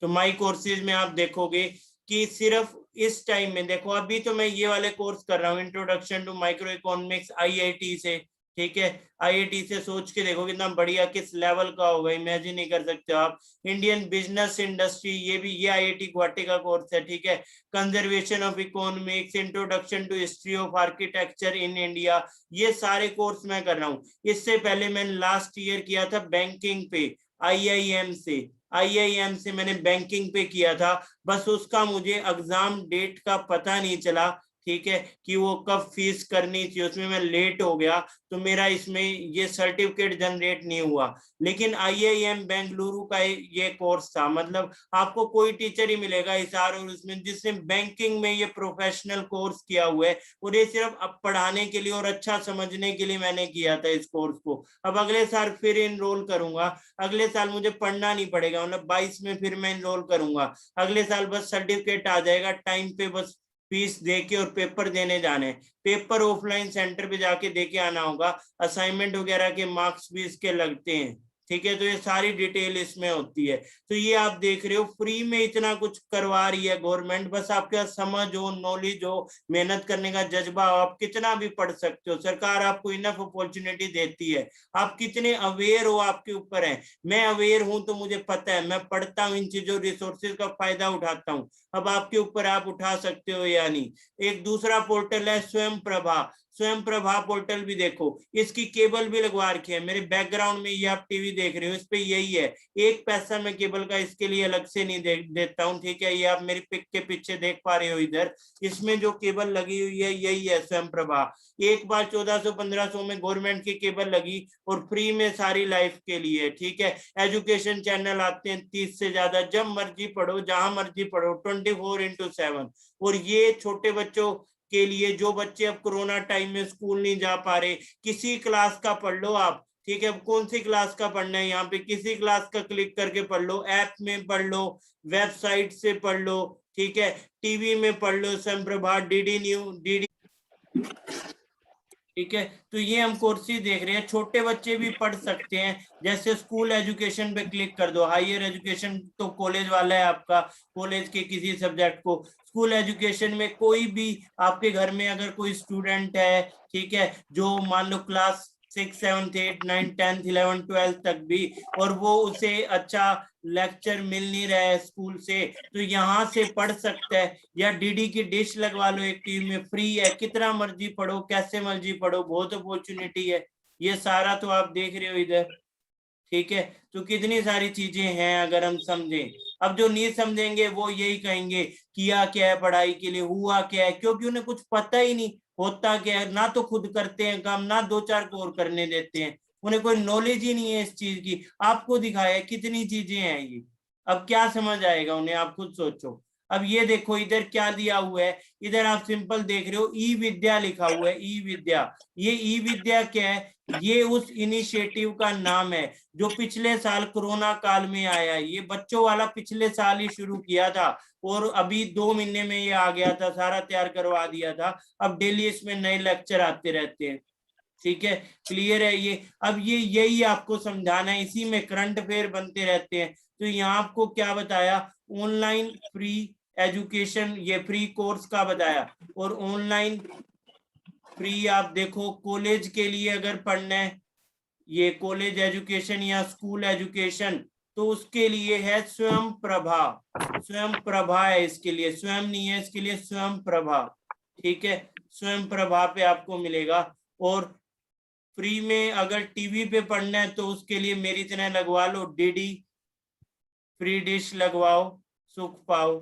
तो माई कोर्सेज में आप देखोगे कि सिर्फ इस टाइम में देखो, अभी तो मैं ये वाले कोर्स कर रहा हूँ, introduction to micro economics IIT से। ठीक है, आईआईटी से सोच के देखो कितना बढ़िया, किस लेवल का होगा, इमेजिन नहीं कर सकते हो आप। इंडियन बिजनेस इंडस्ट्री, ये आईआईटी गुवाहाटी का कोर्स है, ठीक है। Conservation of economics, introduction to history of architecture in India, ये सारे कोर्स मैं कर रहा हूँ। इससे पहले मैंने लास्ट ईयर किया था बैंकिंग पे, आईआईएम से मैंने बैंकिंग पे किया था। बस उसका मुझे एग्जाम डेट का पता नहीं चला, ठीक है, कि वो कब फीस करनी थी, उसमें मैं लेट हो गया, तो मेरा इसमें ये सर्टिफिकेट जनरेट नहीं हुआ। लेकिन आईआईएम बेंगलुरु का ये कोर्स था, मतलब आपको कोई टीचर ही मिलेगा हिसार और उसमें जिसने बैंकिंग में ये प्रोफेशनल कोर्स किया हुआ है, और ये सिर्फ अब पढ़ाने के लिए और अच्छा समझने के लिए मैंने किया था इस कोर्स को। अब अगले साल फिर इनरोल करूंगा, अगले साल मुझे पढ़ना नहीं पड़ेगा, मतलब 22 में फिर मैं इनरोल करूंगा। अगले साल बस सर्टिफिकेट आ जाएगा टाइम पे, बस फीस दे के और पेपर देने जाने। पेपर ऑफलाइन सेंटर पे जाके दे के आना होगा, असाइनमेंट वगैरह के मार्क्स भी इसके लगते हैं, ठीक है। तो ये सारी डिटेल इसमें होती है। तो ये आप देख रहे हो फ्री में इतना कुछ करवा रही है गवर्नमेंट, बस आपके पास समझ हो, नॉलेज हो, मेहनत करने का जज्बा हो, आप कितना भी पढ़ सकते हो। सरकार आपको इनफ अपॉर्चुनिटी देती है, आप कितने अवेयर हो आपके ऊपर है। मैं अवेयर हूं तो मुझे पता है, मैं पढ़ता हूँ, इन चीजों रिसोर्सेज का फायदा उठाता हूँ। अब आपके ऊपर, आप उठा सकते हो या नहीं। एक दूसरा पोर्टल है स्वयं प्रभा, स्वयं प्रभा पोर्टल भी देखो, इसकी केबल भी लगवा रखी है। मेरे बैकग्राउंड में ये आप टीवी देख रहे हो, इस पे यही है। एक पैसा मैं केबल का इसके लिए अलग से नहीं देता हूँ, ठीक है। ये आप मेरी पिक के पीछे देख पा रहे हो इधर, इसमें जो केबल लगी हुई है यही है स्वयं प्रभा। एक बार 1400-1500 में गवर्नमेंट की केबल लगी और फ्री में सारी लाइफ के लिए, ठीक है। एजुकेशन चैनल आते हैं 30 से ज्यादा, जब मर्जी पढ़ो, जहां मर्जी पढ़ो, 24/7। और ये छोटे बच्चों के लिए, जो बच्चे अब कोरोना टाइम में स्कूल नहीं जा पा रहे, किसी क्लास का पढ़ लो आप, ठीक है। अब कौन सी क्लास का पढ़ना है, यहाँ पे किसी क्लास का क्लिक करके पढ़ लो, ऐप में पढ़ लो, वेबसाइट से पढ़ लो, ठीक है। टीवी में पढ़ लो, स्वयं प्रभा, डीडी न्यू, डीडी, ठीक है। तो ये हम कोर्सेज देख रहे हैं, छोटे बच्चे भी पढ़ सकते हैं। जैसे स्कूल एजुकेशन पे क्लिक कर दो, हायर एजुकेशन तो कॉलेज वाला है आपका, कॉलेज के किसी सब्जेक्ट को। स्कूल एजुकेशन में कोई भी आपके घर में अगर कोई स्टूडेंट है, ठीक है, जो मान लो क्लास 6, 7, 8, 9, 10, 11, 12 तक भी, और वो उसे अच्छा लेक्चर मिल नहीं रहा है स्कूल से, तो यहाँ से पढ़ सकता है। या डीडी की डिश लगवा लो, एक टीवी में फ्री है, कितना मर्जी पढ़ो, कैसे मर्जी पढ़ो, बहुत अपॉर्चुनिटी है। ये सारा तो आप देख रहे हो इधर, ठीक है। तो कितनी सारी चीजें हैं अगर हम समझें। अब जो नहीं समझेंगे वो यही कहेंगे किया क्या है पढ़ाई के लिए, हुआ क्या है, क्योंकि उन्हें कुछ पता ही नहीं होता क्या है, ना तो खुद करते हैं काम, ना दो चार को और करने देते हैं, उन्हें कोई नॉलेज ही नहीं है इस चीज की। आपको दिखाया कितनी चीजें हैं ये, अब क्या समझ आएगा उन्हें, आप खुद सोचो। अब ये देखो इधर क्या दिया हुआ है, इधर आप सिंपल देख रहे हो, ई विद्या लिखा हुआ है, ई विद्या। ये ई विद्या क्या है, ये उस इनिशिएटिव का नाम है जो पिछले साल कोरोना काल में आया है। ये बच्चों वाला पिछले साल ही शुरू किया था, और अभी 2 महीने में ये आ गया था, सारा तैयार करवा दिया था। अब डेली इसमें नए लेक्चर आते रहते हैं, ठीक है। क्लियर है ये। अब ये यही आपको समझाना है, इसी में करंट अफेयर बनते रहते हैं। तो यहाँ आपको क्या बताया, ऑनलाइन फ्री एजुकेशन, ये फ्री कोर्स का बताया। और ऑनलाइन फ्री आप देखो कॉलेज के लिए अगर पढ़ना है, ये कॉलेज एजुकेशन या स्कूल एजुकेशन, तो उसके लिए है स्वयं प्रभा। स्वयं प्रभा है इसके लिए, स्वयं नहीं है इसके लिए, स्वयं प्रभा, ठीक है। स्वयं प्रभा पे आपको मिलेगा। और फ्री में अगर टीवी पे पढ़ना है तो उसके लिए मेरी तरह लगवा लो डीडी, फ्री डिश लगवाओ, सुख पाओ,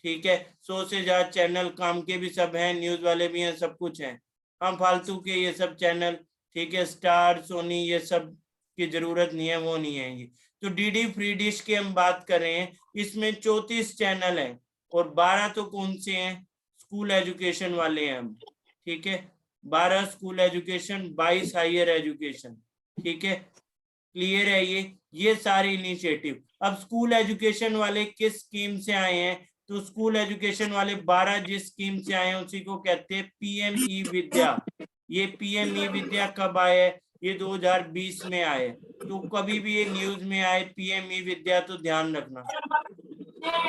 ठीक है। 100 से ज्यादा चैनल काम के भी सब हैं, न्यूज वाले भी हैं, सब कुछ हैं। हम फालतू के ये सब चैनल, ठीक है, स्टार, सोनी, ये सब की जरूरत नहीं है, वो नहीं है ये। तो डीडी फ्री डिश की हम बात कर रहे हैं, इसमें 34 चैनल हैं, और 12 तो कौन से हैं, स्कूल एजुकेशन वाले हैं हम, ठीक है। 12 स्कूल एजुकेशन, 22 हायर एजुकेशन, ठीक है। क्लियर है ये सारे इनिशिएटिव। अब स्कूल एजुकेशन वाले किस स्कीम से आए हैं, तो स्कूल एजुकेशन वाले 12 जिस स्कीम से आए हैं उसी को कहते हैं पीएम ई विद्या। ये पीएम ई विद्या कब आए है, ये 2020 में आए। तो कभी भी ये न्यूज में आए पीएम ई विद्या तो ध्यान रखना,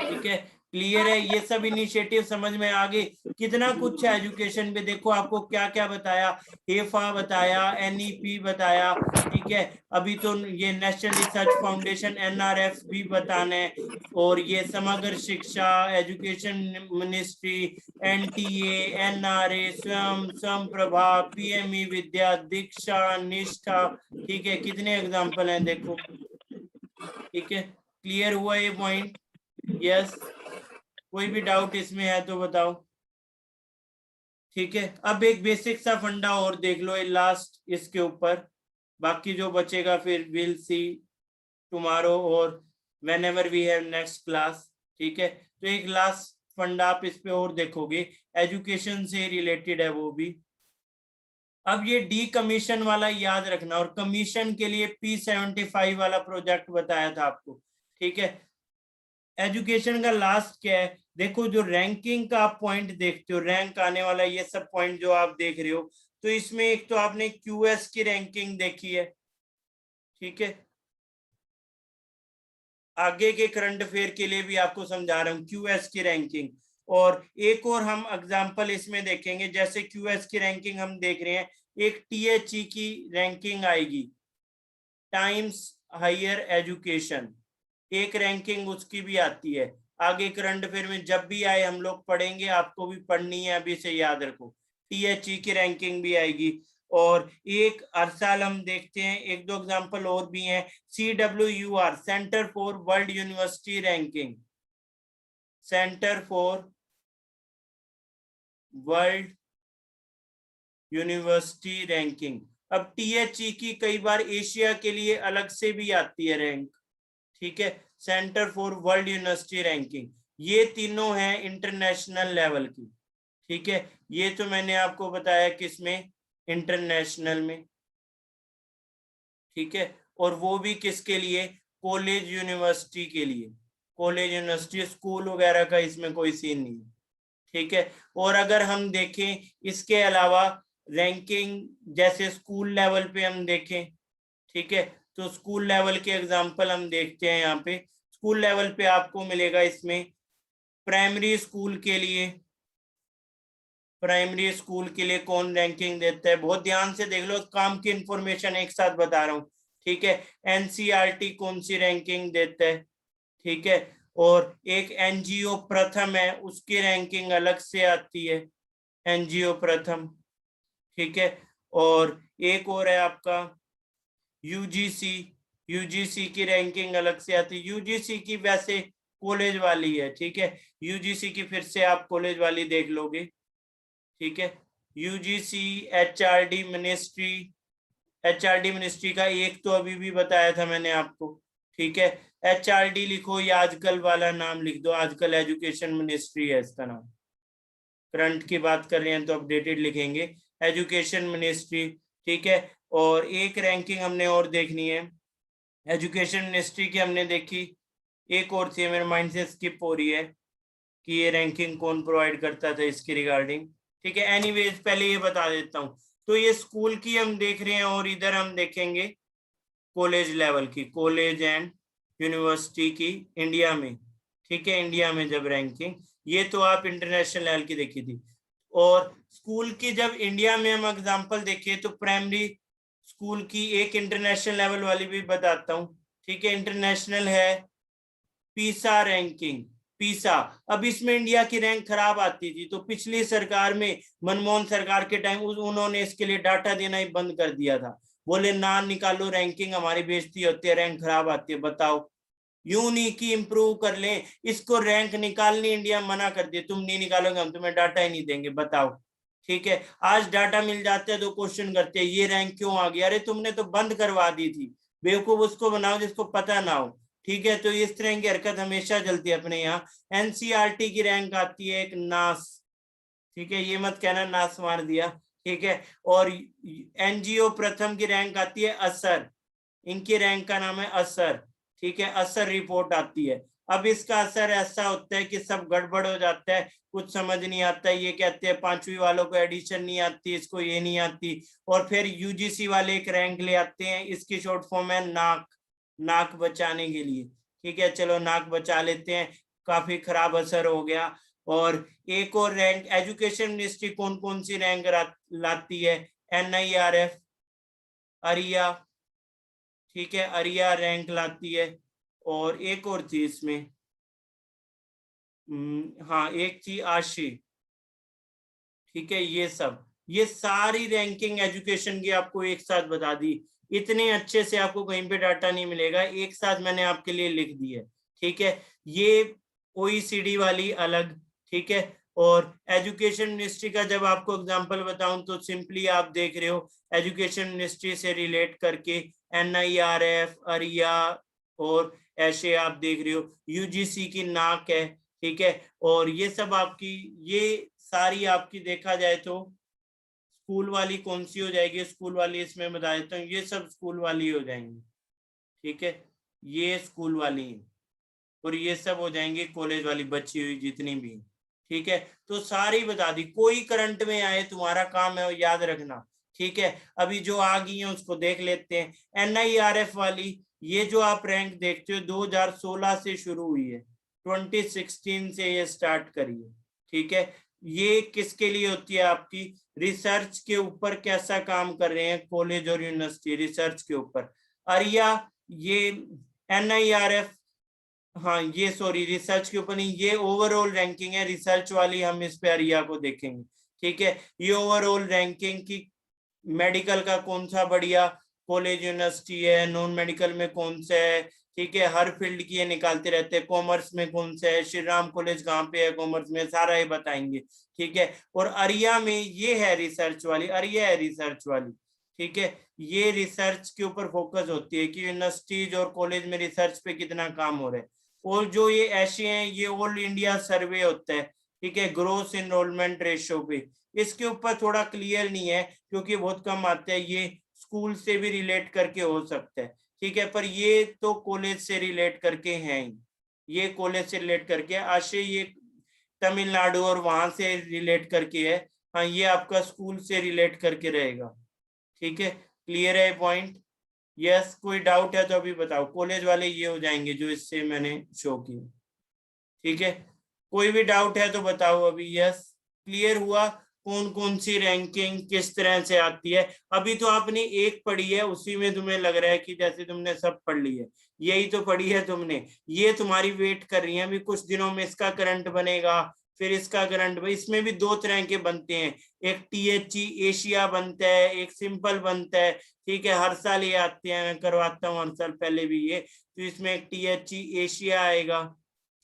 ठीक है। क्लियर है? ये सब इनिशिएटिव समझ में आ गए? कितना कुछ है एजुकेशन पे, देखो आपको क्या क्या बताया, हेफा बताया, एनईपी बताया, ठीक है। अभी तो ये नेशनल रिसर्च फाउंडेशन एनआरएफ भी बताना है, और ये समग्र शिक्षा, एजुकेशन मिनिस्ट्री, एनटीए, एनआरए, स्वयं, स्वयं प्रभा, पीएमई विद्या, दीक्षा, निष्ठा, ठीक है। कितने एग्जाम्पल हैं देखो, ठीक है। क्लियर हुआ ये पॉइंट? यस। कोई भी डाउट इसमें है तो बताओ, ठीक है। अब एक बेसिक सा फंडा और देख लो लास्ट इसके ऊपर, बाकी जो बचेगा फिर विल सी टुमारो और whenever we have next class, ठीक है। तो एक लास्ट फंडा आप इस पे और देखोगे, एजुकेशन से रिलेटेड है वो भी। अब ये डी कमीशन वाला याद रखना, और कमीशन के लिए P75 वाला प्रोजेक्ट बताया था आपको, ठीक है। एजुकेशन का लास्ट क्या है, देखो जो रैंकिंग का आप पॉइंट देखते हो, रैंक आने वाला ये सब पॉइंट जो आप देख रहे हो, तो इसमें एक तो आपने क्यूएस की रैंकिंग देखी है, ठीक है। आगे के करंट अफेयर के लिए भी आपको समझा रहा हूँ क्यूएस की रैंकिंग। और एक और हम एग्जांपल इसमें देखेंगे, जैसे क्यूएस की रैंकिंग हम देख रहे हैं, एक टीएचई की रैंकिंग आएगी, टाइम्स हायर एजुकेशन, एक रैंकिंग उसकी भी आती है। आगे करंट अफेयर में जब भी आए हम लोग पढ़ेंगे, आपको भी पढ़नी है, अभी से याद रखो। टीएचई की रैंकिंग भी आएगी। और एक हर साल हम देखते हैं, एक दो एग्जांपल और भी हैं, CWUR, centre for world university ranking, centre for world university ranking. अब टीएचई की कई बार एशिया के लिए अलग से भी आती है रैंक, ठीक है, centre for world university ranking. ये तीनों हैं इंटरनेशनल लेवल की, ठीक है। ये तो मैंने आपको बताया किसमें, इंटरनेशनल में, ठीक है। और वो भी किसके लिए, कॉलेज यूनिवर्सिटी के लिए, कॉलेज यूनिवर्सिटी, स्कूल वगैरह का इसमें कोई सीन नहीं है, ठीक है। और अगर हम देखें इसके अलावा रैंकिंग, जैसे स्कूल लेवल पे हम देखें, ठीक है, तो स्कूल लेवल के एग्जांपल हम देखते हैं यहाँ पे। स्कूल लेवल पे आपको मिलेगा इसमें, प्राइमरी स्कूल के लिए, प्राइमरी स्कूल के लिए कौन रैंकिंग देता है, बहुत ध्यान से देख लो, काम की इंफॉर्मेशन एक साथ बता रहा हूँ, ठीक है। एनसीईआरटी कौन सी रैंकिंग देता है, ठीक है। और एक एनजीओ प्रथम है, उसकी रैंकिंग अलग से आती है, एनजीओ प्रथम, ठीक है। और एक और है आपका यूजीसी, यूजीसी की रैंकिंग अलग से आती है, यूजीसी की वैसे कॉलेज वाली है, ठीक है। यूजीसी की फिर से आप कॉलेज वाली देख लोगे, ठीक है। UGC, HRD ministry, HRD ministry का एक तो अभी भी बताया था मैंने आपको, ठीक है। एचआरडी लिखो या आजकल वाला नाम लिख दो, आजकल एजुकेशन मिनिस्ट्री है इसका नाम, करंट की बात कर रहे हैं तो अपडेटेड लिखेंगे, एजुकेशन मिनिस्ट्री, ठीक है। और एक रैंकिंग हमने और देखनी है एजुकेशन मिनिस्ट्री की, हमने देखी, एक और थी मेरे माइंड से स्किप हो रही है कि ये रैंकिंग कौन प्रोवाइड करता था इसके रिगार्डिंग, ठीक है। एनीवेज पहले ये बता देता हूँ, तो ये स्कूल की हम देख रहे हैं, और इधर हम देखेंगे कॉलेज लेवल की, कॉलेज एंड यूनिवर्सिटी की इंडिया में, ठीक है। इंडिया में जब रैंकिंग, ये तो आप इंटरनेशनल लेवल की देखी थी। और स्कूल की जब इंडिया में हम एग्जांपल देखें, तो प्राइमरी स्कूल की एक इंटरनेशनल लेवल वाली भी बताता हूँ, ठीक है। इंटरनेशनल है पीसा रैंकिंग, पीसा। अब इसमें इंडिया की रैंक खराब आती थी, तो पिछली सरकार में, मनमोहन सरकार के टाइम, उन्होंने इसके लिए डाटा देना ही बंद कर दिया था, बोले ना निकालो रैंकिंग, हमारी बेइज्जती होती है, रैंक खराब आती है। बताओ, यूं नहीं कि इम्प्रूव कर लें, इसको रैंक निकालनी इंडिया मना कर दिए, तुम नहीं निकालोगे हम तुम्हें डाटा ही नहीं देंगे, बताओ, ठीक है। आज डाटा मिल जाते हैं तो क्वेश्चन करते हैं ये रैंक क्यों आ गया, अरे तुमने तो बंद करवा दी थी, बेवकूफ उसको बनाओ जिसको पता ना हो, ठीक है। तो इस तरह की हरकत हमेशा चलती है अपने यहाँ। एनसीईआरटी की रैंक आती है एक नास, ठीक है, ये मत कहना नास मार दिया, ठीक है। और एनजीओ प्रथम की रैंक आती है असर, इनकी रैंक का नाम है असर, ठीक है, असर रिपोर्ट आती है। अब इसका असर ऐसा होता है कि सब गड़बड़ हो जाता है, कुछ समझ नहीं आता, ये कहते हैं पांचवी वालों को एडिशन नहीं आती, इसको ये नहीं आती, और फिर यूजीसी वाले एक रैंक ले आते हैं, इसकी शॉर्ट फॉर्म है नाक, नाक बचाने के लिए, ठीक है। चलो नाक बचा लेते हैं, काफी खराब असर हो गया। और एक और रैंक एजुकेशन मिनिस्ट्री कौन कौन सी रैंक लाती है, NIRF, अरिया, ठीक है, अरिया रैंक लाती है। और एक और थी इसमें, हाँ एक थी आशी, ठीक है। ये सारी रैंकिंग एजुकेशन की आपको एक साथ बता दी। इतने अच्छे से आपको कहीं पे डाटा नहीं मिलेगा, एक साथ मैंने आपके लिए लिख दी है, ठीक है। ये OECD वाली अलग, ठीक है। और एजुकेशन मिनिस्ट्री का जब आपको एग्जांपल बताऊं तो सिंपली आप देख रहे हो एजुकेशन मिनिस्ट्री से रिलेट करके NIRF, अरिया और ऐसे आप देख रहे हो UGC की नाक है, ठीक है। और ये सब आपकी, ये सारी आपकी देखा जाए तो स्कूल वाली कौन सी हो जाएगी, स्कूल वाली इसमें बता देता हूँ, ये सब स्कूल वाली हो जाएंगी, ठीक है। ये स्कूल वाली है और ये सब हो जाएंगे कॉलेज वाली बची हुई जितनी भी, ठीक है। तो सारी बता दी, कोई करंट में आए तुम्हारा काम है याद रखना, ठीक है। अभी जो आ गई है उसको देख लेते हैं। NIRF वाली, ये जो आप रैंक देखते हो 2016 से शुरू हुई है, 2016 से ये स्टार्ट करी है, ठीक है। ये किसके लिए होती है, आपकी रिसर्च के ऊपर कैसा काम कर रहे हैं कॉलेज और यूनिवर्सिटी, रिसर्च के ऊपर। अरिया, ये NIRF, हाँ ये सॉरी रिसर्च के ऊपर नहीं, ये ओवरऑल रैंकिंग है, रिसर्च वाली हम इस पे अरिया को देखेंगे, ठीक है। ये ओवरऑल रैंकिंग की मेडिकल का कौन सा बढ़िया कॉलेज यूनिवर्सिटी है, नॉन मेडिकल में कौन सा है, ठीक है। हर फील्ड की ये निकालते रहते हैं, कॉमर्स में कौन सा है, श्री राम कॉलेज कहाँ पे है कॉमर्स में, सारा ये बताएंगे, ठीक है। और अरिया में ये है रिसर्च वाली, अरिया है रिसर्च वाली, ठीक है। ये रिसर्च के ऊपर फोकस होती है कि यूनिवर्सिटीज और कॉलेज में रिसर्च पे कितना काम हो रहा है। और जो ये ऐसे हैं, ये ऑल इंडिया सर्वे होता है, ठीक है, ग्रोस इनरोलमेंट रेशियो पे। इसके ऊपर थोड़ा क्लियर नहीं है क्योंकि बहुत कम आते हैं, ये स्कूल से भी रिलेट करके हो सकता है, ठीक है। पर ये तो कॉलेज से रिलेट करके हैं ही, ये कॉलेज से रिलेट करके आशय, ये तमिलनाडु और वहां से रिलेट करके है। हाँ ये आपका स्कूल से रिलेट करके रहेगा, ठीक है। क्लियर है पॉइंट? यस, कोई डाउट है तो अभी बताओ। कॉलेज वाले ये हो जाएंगे जो इससे मैंने शो किए, ठीक है। कोई भी डाउट है तो बताओ अभी। यस, क्लियर हुआ कौन कौन सी रैंकिंग किस तरह से आती है। अभी तो आपने एक पढ़ी है, उसी में तुम्हें लग रहा है कि जैसे तुमने सब पढ़ ली है, यही तो पढ़ी है तुमने, ये तुम्हारी वेट कर रही है। अभी कुछ दिनों में इसका करंट बनेगा, फिर इसका करंट, इसमें भी दो तरह के बनते हैं, एक THE एशिया बनता है, एक सिंपल बनता है, ठीक है। हर साल ये आते हैं, मैं करवाता हूँ हर साल, पहले भी ये। तो इसमें एक THE एशिया आएगा,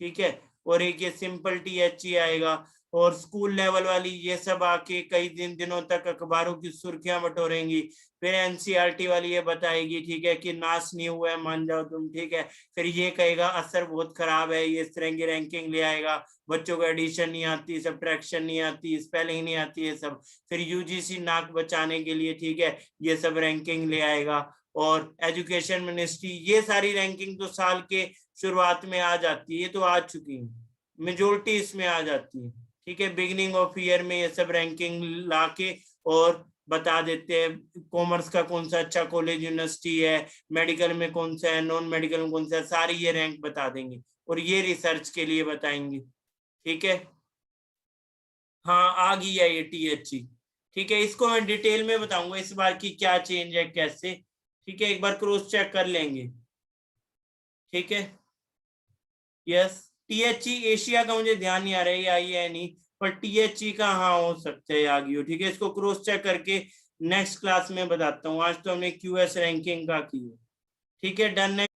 ठीक है, और एक ये सिंपल THE आएगा। और स्कूल लेवल वाली ये सब आके कई दिनों तक अखबारों की सुर्खियां बटोरेंगी। फिर NCERT वाली ये बताएगी, ठीक है, कि नाश नहीं हुआ है, मान जाओ तुम, ठीक है। फिर ये कहेगा असर बहुत खराब है, ये इस तरह की रैंकिंग ले आएगा, बच्चों को एडिशन नहीं आती, सब्ट्रैक्शन नहीं आती, स्पेलिंग नहीं आती, ये सब। फिर UGC नाक बचाने के लिए, ठीक है, ये सब रैंकिंग ले आएगा। और एजुकेशन मिनिस्ट्री, ये सारी रैंकिंग तो साल के शुरुआत में आ जाती है, ये तो आ चुकी है, मेजोरिटी इसमें आ जाती है, ठीक है। बिगिनिंग ऑफ ईयर में ये सब रैंकिंग लाके और बता देते हैं कॉमर्स का कौन सा अच्छा कॉलेज यूनिवर्सिटी है, मेडिकल में कौन सा है, नॉन मेडिकल में कौन सा है, सारी ये रैंक बता देंगे। और ये रिसर्च के लिए बताएंगे, ठीक है। हाँ आ गई है ये THE, ठीक है। इसको मैं डिटेल में बताऊंगा इस बार की क्या चेंज है कैसे, ठीक है। एक बार क्रॉस चेक कर लेंगे, ठीक है। यस, THE एशिया का मुझे ध्यान नहीं आ रहा है ये आई है नहीं, पर THE का हाँ हो सकता है आ गई हो, ठीक है। इसको क्रॉस चेक करके नेक्स्ट क्लास में बताता हूँ। आज तो हमने QS रैंकिंग का की है, ठीक है। डन है।